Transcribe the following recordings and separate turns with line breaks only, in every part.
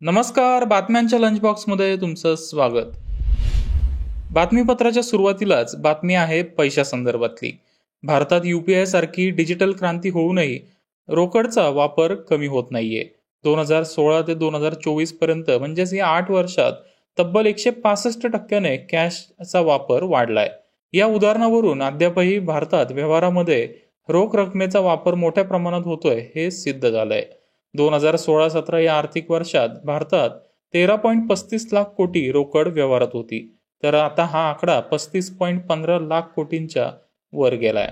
नमस्कार. बातम्यांच्या लंच बॉक्समध्ये तुमचं स्वागत. बातमीपत्राच्या सुरुवातीलाच बातमी आहे पैशासंदर्भातली. भारतात UPI सारखी डिजिटल क्रांती होऊनही रोकडचा वापर कमी होत नाहीये. 2016 ते 2024 पर्यंत म्हणजेच या 8 वर्षात तब्बल 165% कॅशचा वापर वाढलाय. या उदाहरणावरून अद्यापही भारतात व्यवहारामध्ये रोख रकमेचा वापर मोठ्या प्रमाणात होतोय हे सिद्ध झालंय. 2016-17 या आर्थिक वर्षात भारतात 13.35 लाख कोटी रोकड व्यवहारात होती, तर आता हा आकडा 35.15 लाख कोटींच्या वर गेलाय.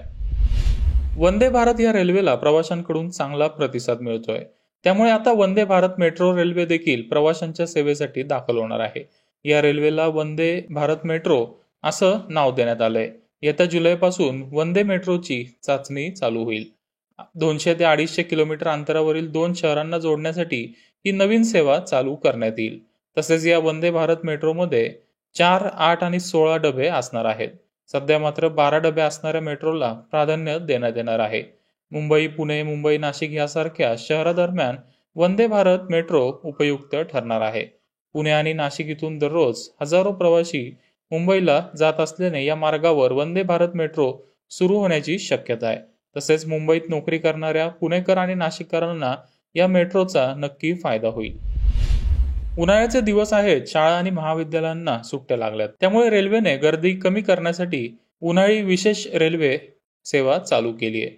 वंदे भारत या रेल्वेला प्रवाशांकडून चांगला प्रतिसाद मिळतोय. त्यामुळे आता वंदे भारत मेट्रो रेल्वे देखील प्रवाशांच्या सेवेसाठी दाखल होणार आहे. या रेल्वेला वंदे भारत मेट्रो असं नाव देण्यात आलंय. येत्या जुलैपासून वंदे मेट्रोची चाचणी चालू होईल. 200 ते 250 किलोमीटर अंतरावरील 2 शहरांना जोडण्यासाठी ही नवीन सेवा चालू करण्यात येईल. तसेच या वंदे भारत मेट्रोमध्ये 4, 8 आणि 16 डबे असणार आहेत. सध्या मात्र 12 डबे असणाऱ्या मेट्रोला प्राधान्य देण्यात येणार आहे. मुंबई, पुणे, मुंबई, नाशिक यासारख्या शहरादरम्यान वंदे भारत मेट्रो उपयुक्त ठरणार आहे. पुणे आणि नाशिक इथून दररोज हजारो प्रवासी मुंबईला जात असल्याने या मार्गावर वंदे भारत मेट्रो सुरू होण्याची शक्यता आहे. तसेच मुंबईत नोकरी करणाऱ्या पुणेकर आणि नाशिककरांना या मेट्रोचा नक्की फायदा होईल. उन्हाळ्याचे दिवस आहेत. शाळा आणि महाविद्यालयांना सुट्ट्या लागल्यात. त्यामुळे रेल्वेने गर्दी कमी करण्यासाठी उन्हाळी विशेष रेल्वे सेवा चालू केली आहे.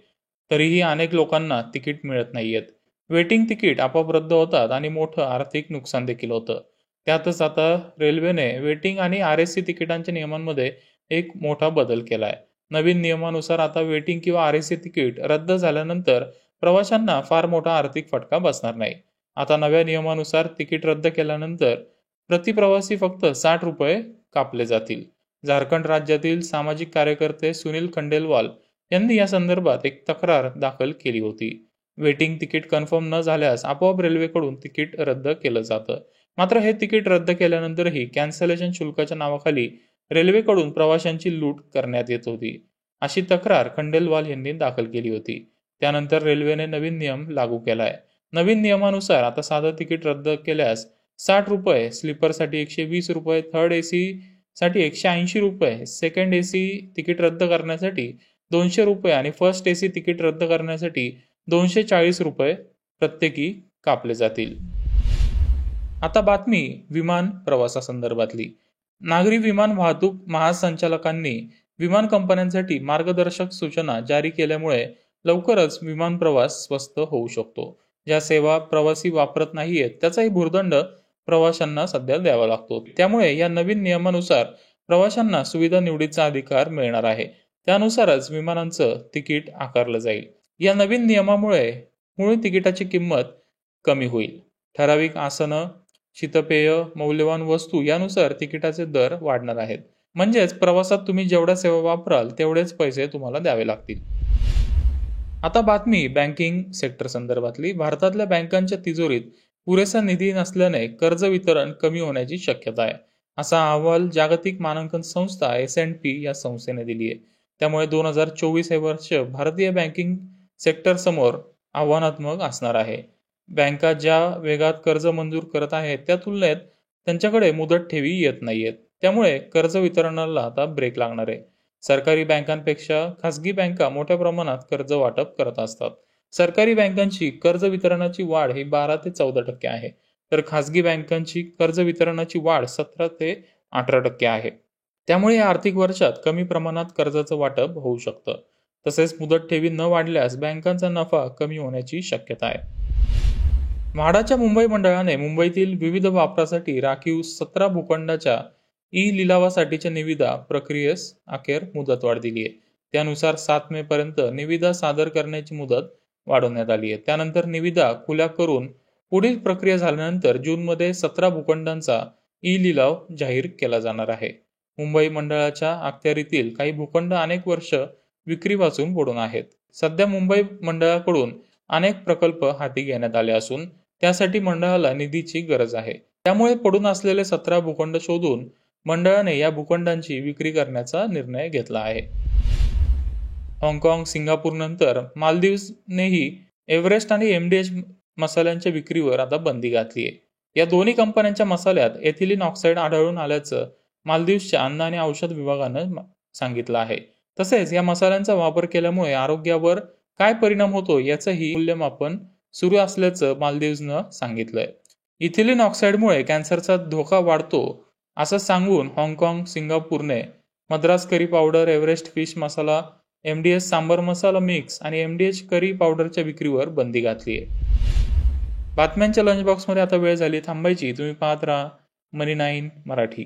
तरीही अनेक लोकांना तिकीट मिळत नाहीयेत. वेटिंग तिकीट आपोआप रद्द होतात आणि मोठं आर्थिक नुकसान देखील होतं. त्यातच आता रेल्वेने वेटिंग आणि RSC तिकिटांच्या नियमांमध्ये एक मोठा बदल केलाय. नवीन नियमानुसार आता वेटिंग किंवा RSC तिकीट रद्द झाल्यानंतर प्रवाशांना फार मोठा आर्थिक फटका बसणार नाही. आता नव्या नियमानुसार तिकीट रद्द केल्यानंतर प्रति प्रवासी फक्त 60 रुपये कापले जातील. झारखंड राज्यातील सामाजिक कार्यकर्ते सुनील खंडेलवाल यांनी या संदर्भात एक तक्रार दाखल केली होती. वेटिंग तिकीट कन्फर्म न झाल्यास आपोआप रेल्वेकडून तिकीट रद्द केलं जातं. मात्र हे तिकीट रद्द केल्यानंतरही कॅन्सलेशन शुल्काच्या नावाखाली रेल्वेकडून प्रवाशांची लूट करण्यात येत होती. अशी तक्रार खंडेलवाल यांनी दाखल केली होती. त्यानंतर रेल्वेने नवीन नियम लागू केलाय. नवीन नियमानुसार आता साधं तिकीट रद्द केल्यास 60 रुपये, स्लीपरसाठी 120 रुपये, थर्ड AC साठी 180 रुपये, सेकंड AC तिकीट रद्द करण्यासाठी 200 रुपये आणि फर्स्ट AC तिकीट रद्द करण्यासाठी 240 रुपये प्रत्येकी कापले जातील. आता बातमी विमान प्रवासासंदर्भातली. नागरी विमान वाहतूक महासंचालकांनी विमान कंपन्यांसाठी मार्गदर्शक सूचना जारी केल्यामुळे लवकरच विमान प्रवास स्वस्त होऊ शकतो. ज्या सेवा प्रवासी वापरत नाहीयेत त्याचाही भुर्दंड प्रवाशांना सध्या द्यावा लागतो. त्यामुळे या नवीन नियमानुसार प्रवाशांना सुविधा निवडीचा अधिकार मिळणार आहे. त्यानुसारच विमानांचं तिकीट आकारलं जाईल. या नवीन नियमामुळे मूळ तिकिटाची किंमत कमी होईल. ठराविक आसनं, शीतपेय, मौल्यवान वस्तू यानुसार तिकिटाचे दर वाढणार आहेत. म्हणजेच प्रवासात तुम्ही जेवढ्या सेवा वापराल तेवढेच पैसे तुम्हाला द्यावे लागतील. आता बातमी बँकिंग सेक्टर संदर्भातली. भारतातल्या बँकांच्या तिजोरीत पुरेसा निधी नसल्याने कर्ज वितरण कमी होण्याची शक्यता आहे, असा अहवाल जागतिक मानांकन संस्था S&P या संस्थेने दिली आहे. त्यामुळे 2024 हे वर्ष भारतीय बँकिंग सेक्टर समोर आव्हानात्मक असणार आहे. बँका ज्या वेगात कर्ज मंजूर करत आहेत त्या तुलनेत त्यांच्याकडे मुदत ठेवी येत नाहीयेत. त्यामुळे कर्ज वितरणाला आता ब्रेक लागणार आहे. सरकारी बँकांपेक्षा खासगी बँका मोठ्या प्रमाणात कर्ज वाटप करत असतात. सरकारी बँकांची कर्ज वितरणाची वाढ ही 12 ते 14% आहे, तर खासगी बँकांची कर्ज वितरणाची वाढ 17 ते 18% आहे. त्यामुळे या आर्थिक वर्षात कमी प्रमाणात कर्जाचं वाटप होऊ शकतं. तसेच मुदत ठेवी न वाढल्यास बँकांचा नफा कमी होण्याची शक्यता आहे. म्हाडाच्या मुंबई मंडळाने मुंबईतील विविध वापरासाठी राखीव 17 भूखंडाच्या लिलावासाठीच्या निविदा प्रक्रियेस अखेर मुदतवाढ दिली आहे. त्यानुसार 7 मे पर्यंत निविदा सादर करण्याची मुदत वाढवण्यात आली आहे. त्यानंतर निविदा खुल्या करून पुढील प्रक्रिया झाल्यानंतर जूनमध्ये 17 भूखंडांचा लिलाव जाहीर केला जाणार आहे. मुंबई मंडळाच्या अखत्यारीतील काही भूखंड अनेक वर्ष विक्री वाचून पडून आहेत. सध्या मुंबई मंडळाकडून अनेक प्रकल्प हाती घेण्यात आले असून त्यासाठी मंडळाला निधीची गरज आहे. त्यामुळे पडून असलेले 17 भूखंड शोधून मंडळाने या भूखंडांची विक्री करण्याचा निर्णय घेतला आहे. हाँगकाँग, सिंगापूर नंतर मालदीवनेही एव्हरेस्ट आणि MDH मसाल्यांच्या विक्रीवर आता बंदी घातली आहे. या दोन्ही कंपन्यांच्या मसाल्यात एथिलीन ऑक्साईड आढळून आल्याचं मालदीवच्या अन्न आणि औषध विभागानं सांगितलं आहे. तसेच या मसाल्यांचा वापर केल्यामुळे आरोग्यावर काय परिणाम होतो याचंही मूल्यमापन सुरू असल्याचं मालदीवनं सांगितलंय. इथिलीन ऑक्साईडमुळे कॅन्सरचा धोका वाढतो असं सांगून हाँगकाँग, सिंगापूरने मद्रास करी पावडर, एव्हरेस्ट फिश मसाला, MDH सांबर मसाला मिक्स आणि MDH करी पावडरच्या विक्रीवर बंदी घातली आहे. बातम्यांच्या लंच बॉक्समध्ये आता वेळ झाली थांबायची. तुम्ही पाहत राहा मनी 9 मराठी.